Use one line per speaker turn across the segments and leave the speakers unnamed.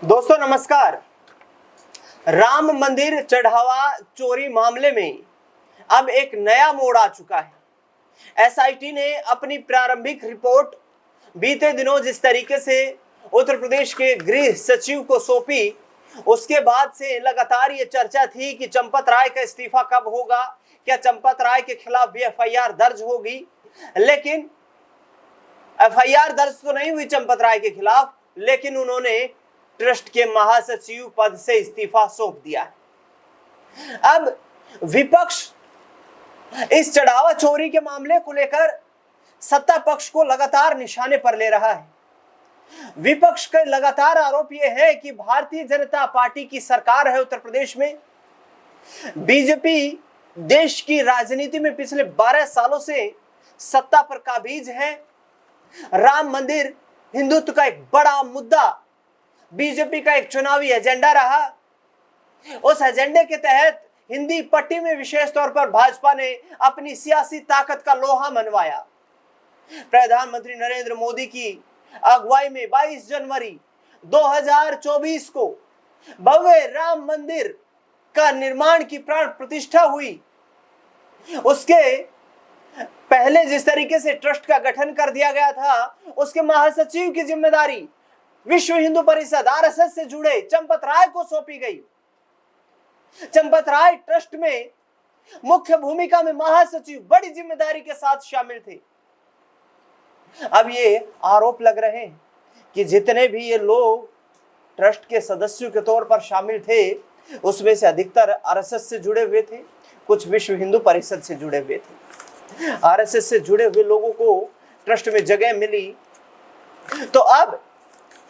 दोस्तों नमस्कार। राम मंदिर चढ़ावा चोरी मामले में अब एक नया मोड़ आ चुका है। एसआईटी ने अपनी प्रारंभिक रिपोर्ट बीते दिनों जिस तरीके से उत्तर प्रदेश के गृह सचिव को सौंपी, उसके बाद से लगातार ये चर्चा थी कि चंपत राय का इस्तीफा कब होगा, क्या चंपत राय के खिलाफ भी एफआईआर दर्ज होगी। लेकिन एफआईआर दर्ज तो नहीं हुई चंपत राय के खिलाफ, लेकिन उन्होंने ट्रस्ट के महासचिव पद से इस्तीफा सौंप दिया है। अब विपक्ष इस चढ़ावा चोरी के मामले को लेकर सत्ता पक्ष को लगातार निशाने पर ले रहा है। विपक्ष का लगातार आरोप यह है कि भारतीय जनता पार्टी की सरकार है उत्तर प्रदेश में। बीजेपी देश की राजनीति में पिछले 12 सालों से सत्ता पर काबिज है। राम मंदिर हिंदुत्व का एक बड़ा मुद्दा बीजेपी का एक चुनावी एजेंडा रहा। उस एजेंडे के तहत हिंदी पट्टी में विशेष तौर पर भाजपा ने अपनी सियासी ताकत का लोहा मनवाया। प्रधानमंत्री नरेंद्र मोदी की अगुवाई में 22 जनवरी 2024 को भव्य राम मंदिर का निर्माण की प्राण प्रतिष्ठा हुई। उसके पहले जिस तरीके से ट्रस्ट का गठन कर दिया गया था, उसके महासचिव की जिम्मेदारी विश्व हिंदू परिषद आरएसएस से जुड़े चंपत राय को सौंपी गई। चंपत राय ट्रस्ट में मुख्य भूमिका में महासचिव बड़ी जिम्मेदारी के साथ शामिल थे। अब ये आरोप लग रहे हैं कि जितने भी ये लोग ट्रस्ट के सदस्यों के तौर पर शामिल थे, उसमें से अधिकतर आरएसएस से जुड़े हुए थे, कुछ विश्व हिंदू परिषद से जुड़े हुए थे। आरएसएस से जुड़े हुए लोगों को ट्रस्ट में जगह मिली। तो अब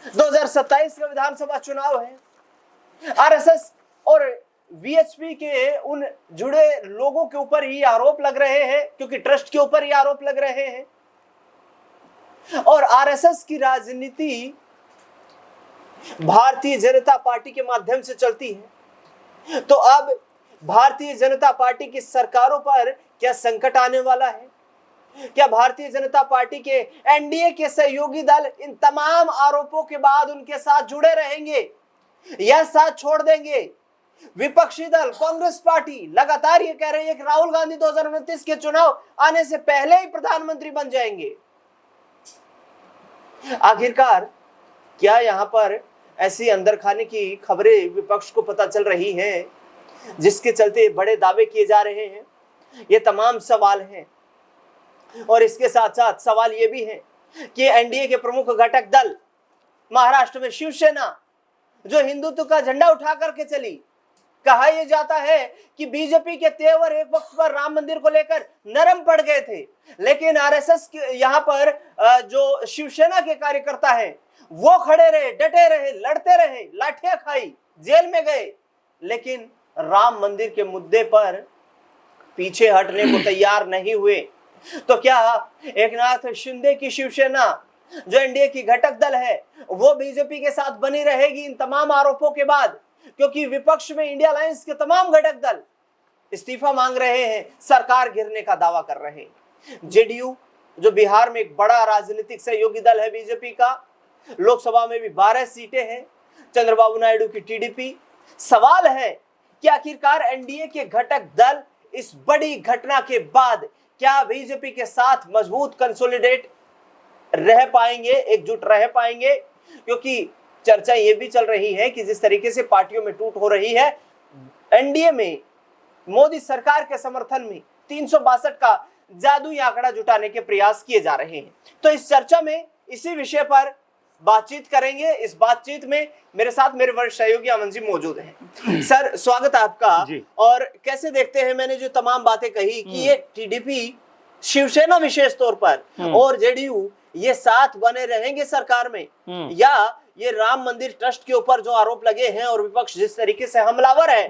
2027 का विधानसभा चुनाव है। आरएसएस और वीएचपी के उन जुड़े लोगों के ऊपर ही आरोप लग रहे हैं, क्योंकि ट्रस्ट के ऊपर ही आरोप लग रहे हैं। और आरएसएस की राजनीति भारतीय जनता पार्टी के माध्यम से चलती है। तो अब भारतीय जनता पार्टी की सरकारों पर क्या संकट आने वाला है? क्या भारतीय जनता पार्टी के एनडीए के सहयोगी दल इन तमाम आरोपों के बाद उनके साथ जुड़े रहेंगे या साथ छोड़ देंगे? विपक्षी दल कांग्रेस पार्टी लगातार ये कह रही है कि राहुल गांधी 2029 के चुनाव आने से पहले ही प्रधानमंत्री बन जाएंगे। आखिरकार क्या यहां पर ऐसी अंदर खाने की खबरें विपक्ष को पता चल रही हैं, जिसके चलते बड़े दावे किए जा रहे हैं? ये तमाम सवाल हैं। और इसके साथ साथ सवाल यह भी है कि एनडीए के प्रमुख घटक दल महाराष्ट्र में शिवसेना, जो हिंदुत्व का झंडा उठा करके चली, कहा यह जाता है कि बीजेपी के तेवर एक वक्त पर राम मंदिर को लेकर नरम पड़ गए थे, लेकिन आरएसएस यहां पर जो शिवसेना के कार्यकर्ता हैं वो खड़े रहे, डटे रहे, लड़ते रहे, लाठियां खाई, जेल में गए, लेकिन राम मंदिर के मुद्दे पर पीछे हटने को तैयार नहीं हुए। तो क्या एकनाथ शिंदे की शिवसेना, जो एनडीए की घटक दल है, वो बीजेपी के साथ बनी रहेगी इन तमाम आरोपों के बाद? क्योंकि विपक्ष में इंडिया अलायंस के तमाम घटक दल इस्तीफा मांग रहे हैं, सरकार गिरने का दावा कर रहे हैं। जेडीयू, जो बिहार में एक बड़ा राजनीतिक सहयोगी दल है बीजेपी का, लोकसभा में भी 12 सीटें हैं, चंद्रबाबू नायडू की टीडीपी। सवाल है कि आखिरकार एनडीए के घटक दल इस बड़ी घटना के बाद क्या बीजेपी के साथ मजबूत कंसोलिडेट रह पाएंगे, एकजुट रह पाएंगे? क्योंकि चर्चा ये भी चल रही है कि जिस तरीके से पार्टियों में टूट हो रही है, एनडीए में मोदी सरकार के समर्थन में 362 का जादुई आंकड़ा जुटाने के प्रयास किए जा रहे हैं। तो इस चर्चा में इसी विषय पर बातचीत करेंगे। इस बातचीत में मेरे साथ मेरे वरिष्ठ सहयोगी अमन जी मौजूद हैं। सर, स्वागत है आपका। और कैसे देखते हैं, मैंने जो तमाम बातें कही कि ये टीडीपी, शिवसेना विशेष तौर पर और जेडीयू ये साथ बने रहेंगे सरकार में, या ये राम मंदिर ट्रस्ट के ऊपर जो आरोप लगे हैं और विपक्ष जिस तरीके से हमलावर है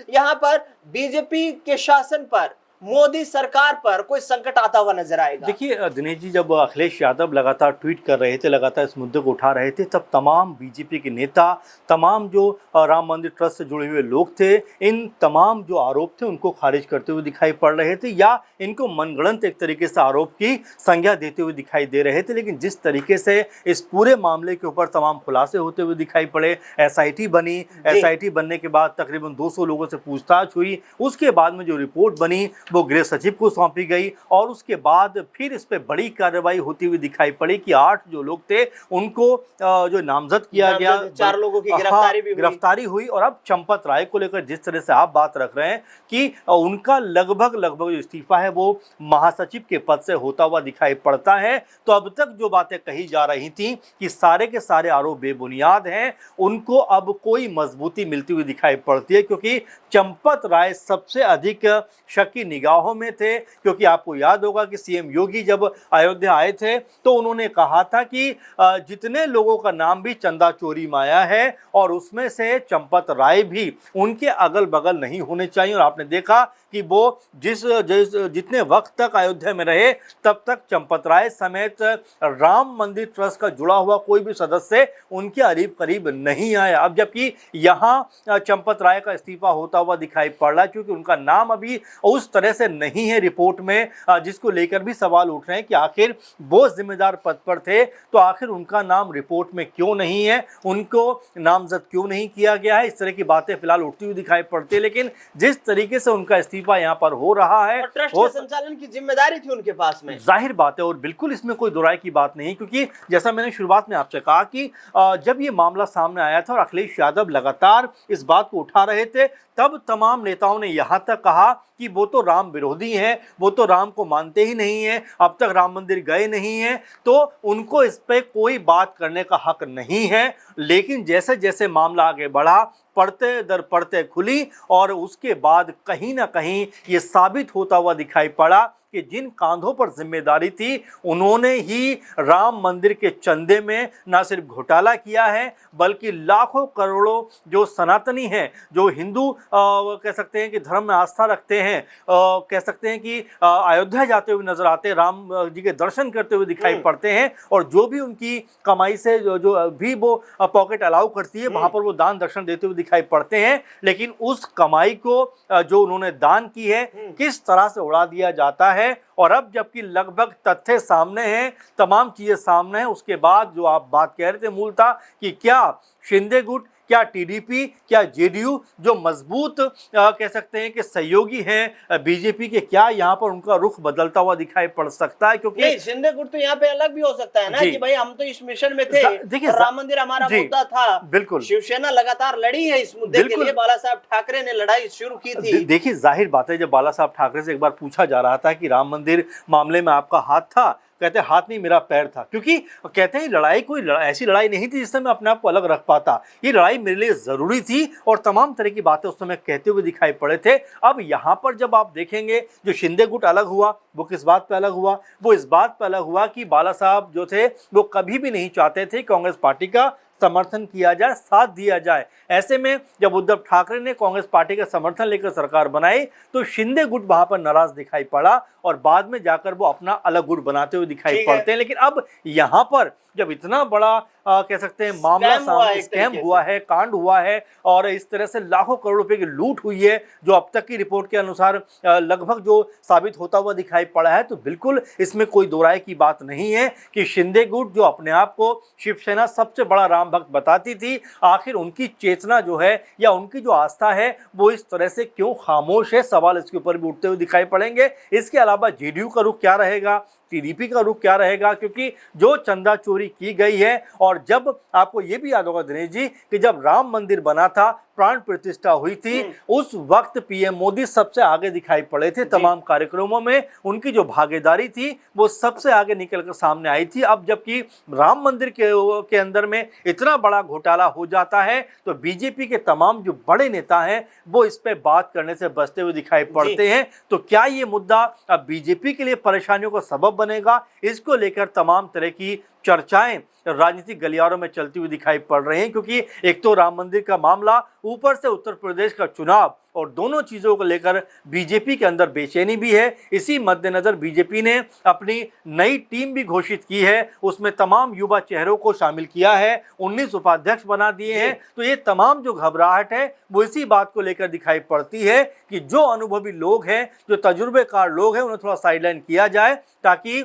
यहाँ पर बीजेपी के शासन पर, मोदी सरकार पर कोई संकट आता हुआ नजर आएगा?
देखिए दिनेश जी, जब अखिलेश यादव लगातार ट्वीट कर रहे थे, लगातार इस मुद्दे को उठा रहे थे, तब तमाम बीजेपी के नेता, तमाम जो राम मंदिर ट्रस्ट से जुड़े हुए लोग थे, इन तमाम जो आरोप थे उनको खारिज करते हुए दिखाई पड़ रहे थे या इनको मनगढ़ंत एक तरीके से आरोप की संज्ञा देते हुए दिखाई दे रहे थे। लेकिन जिस तरीके से इस पूरे मामले के ऊपर तमाम खुलासे होते हुए दिखाई पड़े, एसआईटी बनी, एसआईटी बनने के बाद तकरीबन 200 लोगों से पूछताछ हुई, उसके बाद में जो रिपोर्ट बनी वो गृह सचिव को सौंपी गई और उसके बाद फिर इस पे बड़ी कार्रवाई होती हुई दिखाई पड़ी कि 8 जो लोग थे उनको जो नामजद किया गया,
4 लोगों की गिरफ्तारी
हुई। और अब चंपत राय को लेकर जिस तरह से आप बात रख रहे हैं कि उनका लगभग जो इस्तीफा है वो महासचिव के पद से होता हुआ दिखाई पड़ता है, तो अब तक जो बातें कही जा रही थी कि सारे के सारे आरोप बेबुनियाद हैं, उनको अब कोई मजबूती मिलती हुई दिखाई पड़ती है, क्योंकि चंपत राय सबसे अधिक शक की निगाहों में थे। क्योंकि आपको याद होगा कि सीएम योगी जब अयोध्या आए थे तो उन्होंने कहा था कि जितने लोगों का नाम भी चंदा चोरी में आया है और उसमें से चंपत राय भी उनके अगल बगल नहीं होने चाहिए। और आपने देखा कि वो जितने वक्त तक अयोध्या में रहे तब तक चंपत राय समेत राम मंदिर ट्रस्ट का जुड़ा हुआ कोई भी सदस्य उनके करीब नहीं आया। अब जबकि यहाँ चंपत राय का इस्तीफा होता हुआ दिखाई पड़ रहा है, क्योंकि उनका नाम अभी उस तरह से नहीं है रिपोर्ट में, जिसको लेकर भी सवाल उठ रहे हैं कि आखिर वो जिम्मेदार पद पर थे तो आखिर उनका नाम रिपोर्ट में क्यों नहीं है, उनको नामजद क्यों नहीं किया गया है। इस तरह की बातें फिलहाल उठती हुई दिखाई पड़ती है। लेकिन जिस तरीके से उनका इस्तीफा यहाँ पर हो रहा है,
ट्रस्ट के संचालन की जिम्मेदारी थी उनके पास में,
जाहिर बात है, और बिल्कुल इसमें कोई दुराई की बात नहीं, क्योंकि जैसा मैंने शुरुआत में आपसे कहा कि जब ये मामला सामने आया था और अखिलेश यादव लगातार इस बात को उठा रहे थे, तब तमाम नेताओं ने यहां तक कहा कि वो तो राम विरोधी हैं, वो तो राम को मानते ही नहीं हैं, अब तक राम मंदिर गए नहीं हैं, तो उनको इस पे कोई बात करने का हक नहीं है। लेकिन जैसे जैसे मामला आगे बढ़ा, पढ़ते दर पढ़ते खुली और उसके बाद कहीं ना कहीं ये साबित होता हुआ दिखाई पड़ा कि जिन कांधों पर जिम्मेदारी थी उन्होंने ही राम मंदिर के चंदे में न सिर्फ घोटाला किया है, बल्कि लाखों करोड़ों जो सनातनी हैं, जो हिंदू कह सकते हैं कि धर्म में आस्था रखते हैं, कह सकते हैं कि अयोध्या जाते हुए नजर आते हैं, राम जी के दर्शन करते हुए दिखाई पड़ते हैं, और जो भी उनकी कमाई से जो भी वो पॉकेट अलाउ करती है वहां पर वो दान दर्शन देते हुए दिखाई पड़ते हैं। लेकिन उस कमाई को जो उन्होंने दान की है किस तरह से उड़ा दिया जाता है, और अब जबकि लगभग तथ्य सामने हैं, तमाम चीजें सामने हैं, उसके बाद जो आप बात कह रहे थे मूलतः कि क्या शिंदे गुट, क्या टीडीपी, क्या जेडीयू जो मजबूत कह सकते हैं कि सहयोगी हैं बीजेपी के, क्या यहाँ पर उनका रुख बदलता हुआ दिखाई पड़ सकता है? क्योंकि
शिंदे गुट तो यहाँ पे अलग भी हो सकता है ना कि भाई हम तो इस मिशन में थे,
देखिए
राम मंदिर हमारा मुद्दा था,
बिल्कुल
शिवसेना लगातार लड़ी है इस मुद्दे के लिए, बाला साहब ठाकरे ने लड़ाई शुरू की थी।
देखिए जाहिर बात है, जब बाला साहब ठाकरे से एक बार पूछा जा रहा था कि राम मंदिर मामले में आपका हाथ था, कहते हाथ नहीं मेरा पैर था, क्योंकि कहते हैं लड़ाई कोई ऐसी लड़ाई नहीं थी जिससे मैं अपने आप को अलग रख पाता, ये लड़ाई मेरे लिए जरूरी थी, और तमाम तरह की बातें उस समय कहते हुए दिखाई पड़े थे। अब यहाँ पर जब आप देखेंगे जो शिंदे गुट अलग हुआ, वो किस बात पे अलग हुआ? वो इस बात पे अलग हुआ कि बाला साहब जो थे वो कभी भी नहीं चाहते थे कांग्रेस पार्टी का समर्थन किया जाए, साथ दिया जाए। ऐसे में जब उद्धव ठाकरे ने कांग्रेस पार्टी का समर्थन लेकर सरकार बनाई तो शिंदे गुट वहां पर नाराज दिखाई पड़ा, और बाद में जाकर वो अपना अलग गुट बनाते हुए दिखाई पड़ते हैं। लेकिन अब यहाँ पर जब इतना बड़ा कह सकते हैं मामला सामने, स्कैम हुआ है, कांड हुआ है, और इस तरह से लाखों करोड़ रुपए की लूट हुई है जो अब तक की रिपोर्ट के अनुसार लगभग जो साबित होता हुआ दिखाई पड़ा है, तो बिल्कुल इसमें कोई दो राय की बात नहीं है कि शिंदे गुट जो अपने आप को शिवसेना सबसे बड़ा राम भक्त बताती थी, आखिर उनकी चेतना जो है या उनकी जो आस्था है वो इस तरह से क्यों खामोश है? सवाल इसके ऊपर भी उठते हुए दिखाई पड़ेंगे। इसके अलावा जेडीयू का रुख क्या रहेगा, टीडीपी का रुख क्या रहेगा? क्योंकि जो चंदा चोरी की गई है, और जब आपको ये भी याद होगा दिनेश जी कि जब राम मंदिर बना था, प्राण प्रतिष्ठा हुई थी, उस वक्त पीएम मोदी सबसे आगे दिखाई पड़े थे तमाम कार्यक्रमों में, उनकी जो भागीदारी थी वो सबसे आगे निकलकर सामने आई थी। अब जबकि राम मंदिर के अंदर में इतना बड़ा घोटाला हो जाता है तो बीजेपी के तमाम जो बड़े नेता हैं वो इस पे बात करने से बचते हुए दिखाई पड़ते हैं। तो क्या ये मुद्दा अब बीजेपी के लिए परेशानियों का सबब बनेगा? इसको लेकर तमाम तरह की चर्चाएं राजनीतिक गलियारों में चलती हुई दिखाई पड़ रही हैं, क्योंकि एक तो राम मंदिर का मामला ऊपर से उत्तर प्रदेश का चुनाव और दोनों चीज़ों को लेकर बीजेपी के अंदर बेचैनी भी है। इसी मद्देनज़र बीजेपी ने अपनी नई टीम भी घोषित की है, उसमें तमाम युवा चेहरों को शामिल किया है, 19 उपाध्यक्ष बना दिए हैं। तो ये तमाम जो घबराहट है वो इसी बात को लेकर दिखाई पड़ती है कि जो अनुभवी लोग हैं, जो तजुर्बेकार लोग हैं, उन्हें थोड़ा साइडलाइन किया जाए, ताकि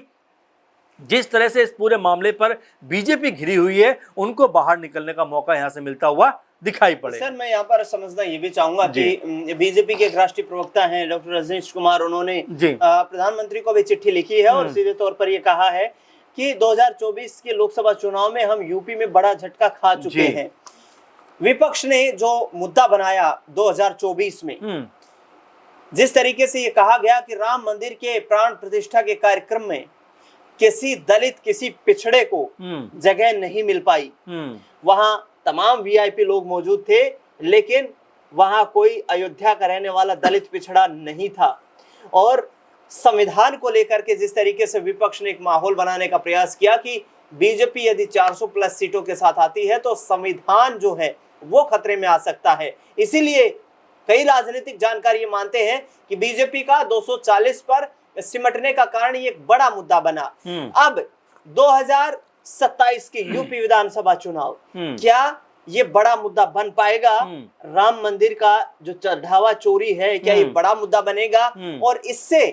जिस तरह से इस पूरे मामले पर बीजेपी घिरी हुई है उनको बाहर निकलने का मौका यहां से मिलता हुआ दिखाई पड़े।
सर, मैं यहाँ पर समझना ये भी चाहूंगा कि बीजेपी के एक राष्ट्रीय प्रवक्ता हैं डॉक्टर रजनीश कुमार, उन्होंने प्रधानमंत्री को भी चिट्ठी लिखी है और सीधे तौर पर ये कहा है कि 2024 के लोकसभा चुनाव में हम यूपी में बड़ा झटका खा चुके हैं। विपक्ष ने जो मुद्दा बनाया 2024 में, जिस तरीके से ये कहा गया कि राम मंदिर के प्राण प्रतिष्ठा के कार्यक्रम में किसी दलित, किसी पिछड़े को जगह नहीं मिल पाई, वहां तमाम वीआईपी लोग मौजूद थे, लेकिन वहां कोई अयोध्या का रहने वाला दलित पिछड़ा नहीं था। और संविधान को लेकर के जिस तरीके से विपक्ष ने एक माहौल बनाने का प्रयास किया कि बीजेपी यदि 400 प्लस सीटों के साथ आती है तो संविधान जो है वो खतरे में आ सकता है। इसीलिए कई राजनीतिक जानकार ये मानते हैं कि बीजेपी का 240 पर सिमटने का कारण ये एक बड़ा मुद्दा बना। अब 2027 के यूपी विधानसभा चुनाव, क्या ये बड़ा मुद्दा बन पाएगा? राम मंदिर का जो चढ़ावा चोरी है, क्या ये बड़ा मुद्दा बनेगा? और इससे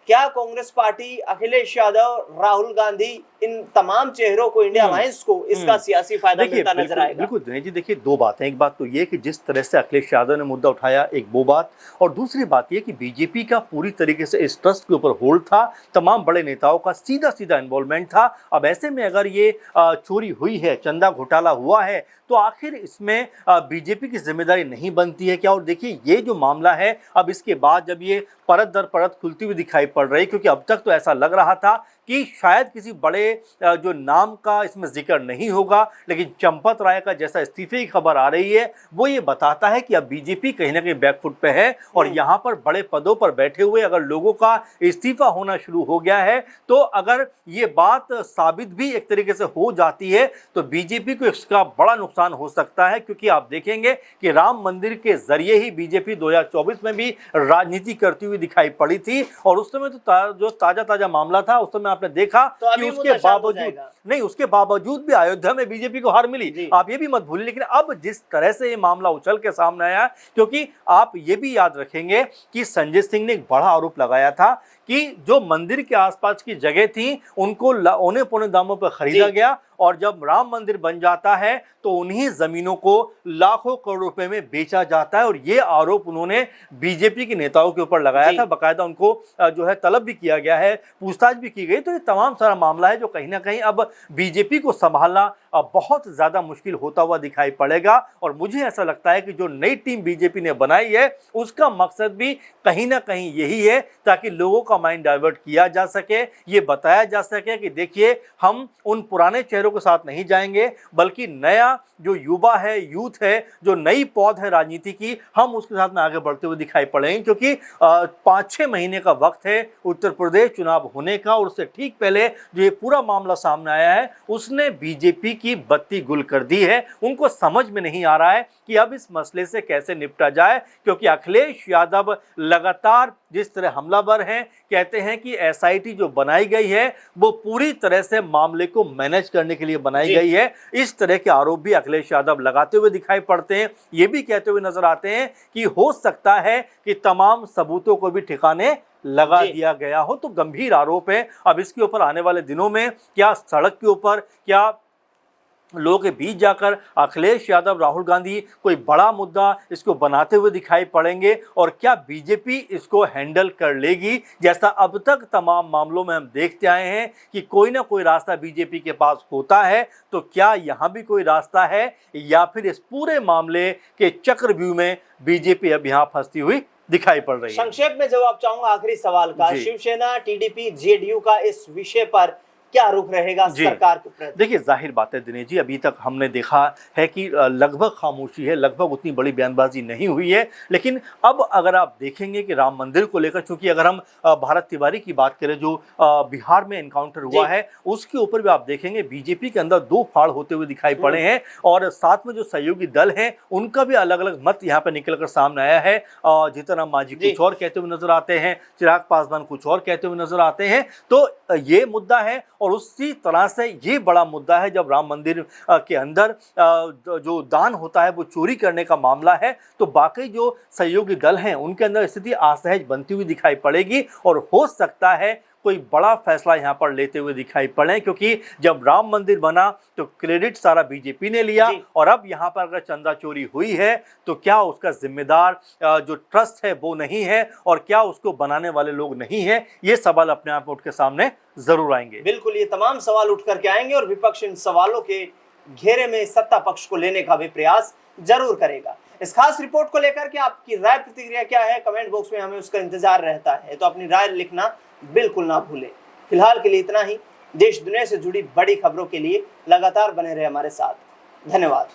क्या कांग्रेस पार्टी, अखिलेश यादव, राहुल गांधी, इन तमाम चेहरों को, इंडिया अलायंस को इसका सियासी फायदा मिलता नजर आएगा?
बिल्कुल दिनेश जी, देखिए दो बातें। एक बात तो ये कि जिस तरह से अखिलेश यादव ने मुद्दा उठाया, एक वो बात, और दूसरी बात ये कि बीजेपी का पूरी तरीके से इस ट्रस्ट के ऊपर होल्ड था, तमाम बड़े नेताओं का सीधा सीधा इन्वॉल्वमेंट था। अब ऐसे में अगर ये चोरी हुई है, चंदा घोटाला हुआ है, तो आखिर इसमें बीजेपी की जिम्मेदारी नहीं बनती है क्या? और देखिए ये जो मामला है, अब इसके बाद जब ये परत दर परत खुलती हुई दिखाई पड़ रही, क्योंकि अब तक तो ऐसा लग रहा था कि शायद किसी बड़े जो नाम का इसमें जिक्र नहीं होगा, लेकिन चंपत राय का जैसा इस्तीफे की खबर आ रही है वो ये बताता है कि अब बीजेपी कहीं ना कहीं बैकफुट पे है। और यहाँ पर बड़े पदों पर बैठे हुए अगर लोगों का इस्तीफा होना शुरू हो गया है, तो अगर ये बात साबित भी एक तरीके से हो जाती है तो बीजेपी को इसका बड़ा नुकसान हो सकता है। क्योंकि आप देखेंगे कि राम मंदिर के जरिए ही बीजेपी 2024 में भी राजनीति करती हुई दिखाई पड़ी थी, और उस समय तो जो ताजा मामला था, उस समय आपने देखा
तो
कि उसके बावजूद भी अयोध्या में बीजेपी को हार मिली। आप ये भी मत भूलिए। लेकिन अब जिस तरह से ये मामला उछल के सामने आया, क्योंकि आप ये भी याद रखेंगे कि संजय सिंह ने एक बड़ा आरोप लगाया था कि जो मंदिर के आसपास की जगह थी उनको औने पौने दामों पर खरीदा गया, और जब राम मंदिर बन जाता है तो उन्हीं जमीनों को लाखों करोड़ रुपए में बेचा जाता है। और ये आरोप उन्होंने बीजेपी के नेताओं के ऊपर लगाया था, बाकायदा उनको जो है तलब भी किया गया है, पूछताछ भी की गई। तो ये तमाम सारा मामला है जो कहीं ना कहीं अब बीजेपी को संभालना बहुत ज्यादा मुश्किल होता हुआ दिखाई पड़ेगा। और मुझे ऐसा लगता है कि जो नई टीम बीजेपी ने बनाई है उसका मकसद भी कहीं ना कहीं यही है, ताकि लोगों का माइंड डाइवर्ट किया जा सके, ये बताया जा सके कि देखिए हम उन पुराने चेहरों के साथ नहीं जाएंगे, बल्कि नया जो युवा है, यूथ है, जो नई पौध है राजनीति की, हम उसके साथ में आगे बढ़ते हुए दिखाई पड़ेंगे। क्योंकि 5-6 महीने का वक्त है उत्तर प्रदेश चुनाव होने का, और उससे ठीक पहले जो ये पूरा मामला सामने आया है उसने बीजेपी की बत्ती गुल कर दी है। उनको समझ में नहीं आ रहा है कि अब इस मसले से कैसे निपटा जाए, क्योंकि अखिलेश यादव लगातार जिस तरह हमलावर हैं, कहते हैं कि एसआईटी जो बनाई गई है वो पूरी तरह से मामले को मैनेज करने के लिए बनाई गई है। इस तरह के आरोप भी अखिलेश यादव लगाते हुए दिखाई पड़ते हैं। ये भी कहते हुए नजर आते हैं कि हो सकता है कि तमाम सबूतों को भी ठिकाने लगा दिया गया हो। तो गंभीर आरोप है। अब इसके ऊपर आने वाले दिनों में क्या सड़क के ऊपर, क्या लोगों के बीच जाकर अखिलेश यादव, राहुल गांधी कोई बड़ा मुद्दा इसको बनाते हुए दिखाई पड़ेंगे, और क्या बीजेपी इसको हैंडल कर लेगी? जैसा अब तक तमाम मामलों में हम देखते आए हैं कि कोई ना कोई रास्ता बीजेपी के पास होता है, तो क्या यहाँ भी कोई रास्ता है, या फिर इस पूरे मामले के चक्रव्यूह में बीजेपी अब यहाँ फंसती हुई दिखाई पड़ रही है?
संक्षेप में जवाब चाहूंगा आखिरी सवाल का। शिवसेना, टीडीपी, जेडीयू का इस विषय पर क्या रुख रहेगा
जी।
सरकार के प्रति?
देखिए, जाहिर बात है दिनेश जी, अभी तक हमने देखा है कि लगभग खामोशी है, लगभग उतनी बड़ी बयानबाजी नहीं हुई है। लेकिन अब अगर आप देखेंगे कि राम मंदिर को लेकर, चूंकि अगर हम भारत तिवारी की बात करें जो बिहार में एनकाउंटर हुआ
जी।
है, उसके ऊपर भी आप देखेंगे बीजेपी के अंदर दो फाड़ होते हुए दिखाई पड़े हैं और साथ में जो सहयोगी दल हैं उनका भी अलग अलग मत यहाँ पर निकलकर सामने आया है। जीतन राम मांझी
जी।
कुछ और कहते हुए नजर आते हैं, चिराग पासवान कुछ और कहते हुए नजर आते हैं। तो ये मुद्दा है और उसी तरह से ये बड़ा मुद्दा है जब राम मंदिर के अंदर जो दान होता है वो चोरी करने का मामला है, तो बाकी जो सहयोगी दल हैं उनके अंदर स्थिति असहज बनती हुई दिखाई पड़ेगी और हो सकता है कोई बड़ा फैसला यहाँ पर लेते हुए दिखाई पड़े, क्योंकि जब राम मंदिर बना तो क्रेडिट सारा बीजेपी ने लिया और अब यहाँ पर अगर चंदा चोरी हुई है तो क्या उसका जिम्मेदार जो ट्रस्ट है वो नहीं है और क्या उसको बनाने वाले लोग नहीं है? ये सवाल अपने आप में उठ के सामने जरूर आएंगे।
बिल्कुल, ये तमाम सवाल उठ करके आएंगे और विपक्ष इन सवालों के घेरे में सत्ता पक्ष को लेने का भी प्रयास जरूर करेगा। इस खास रिपोर्ट को लेकर के आपकी राय प्रतिक्रिया क्या है, कमेंट बॉक्स में हमें उसका इंतजार रहता है, तो अपनी राय लिखना बिल्कुल ना भूलें। फिलहाल के लिए इतना ही। देश दुनिया से जुड़ी बड़ी खबरों के लिए लगातार बने रहे हमारे साथ। धन्यवाद।